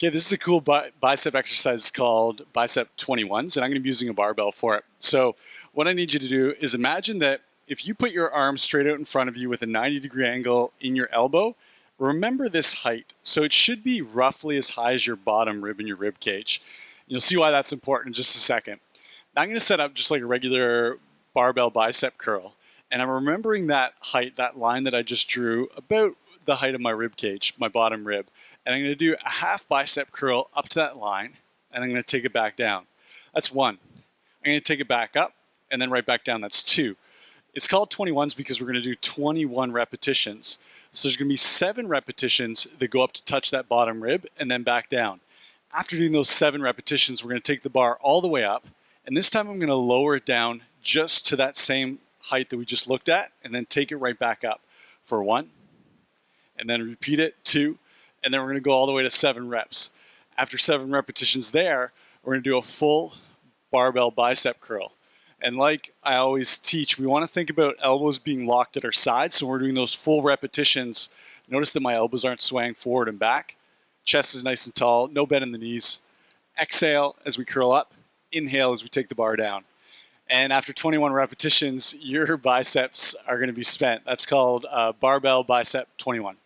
Okay, this is a cool bicep exercise called bicep 21s, and I'm going to be using a barbell for it. So what I need you to do is imagine that if you put your arm straight out in front of you with a 90-degree angle in your elbow, remember this height. So it should be roughly as high as your bottom rib in your rib cage. You'll see why that's important in just a second. Now I'm going to set up just like a regular barbell bicep curl, and I'm remembering that height, that line that I just drew, about the height of my rib cage, my bottom rib. And I'm going to do a half bicep curl up to that line, and I'm going to take it back down. That's one. I'm going to take it back up, and then right back down. That's two. It's called 21s because we're going to do 21 repetitions. So there's going to be 7 repetitions that go up to touch that bottom rib and then back down. After doing those 7 repetitions, we're going to take the bar all the way up, and this time I'm going to lower it down just to that same height that we just looked at, and then take it right back up for 1, and then repeat it, 2, and then we're going to go all the way to 7 reps. After 7 repetitions there, we're going to do a full barbell bicep curl. And like I always teach, we want to think about elbows being locked at our sides. So when we're doing those full repetitions, notice that my elbows aren't swaying forward and back. Chest is nice and tall, no bend in the knees. Exhale as we curl up. Inhale as we take the bar down. And after 21 repetitions, your biceps are going to be spent. That's called barbell bicep 21.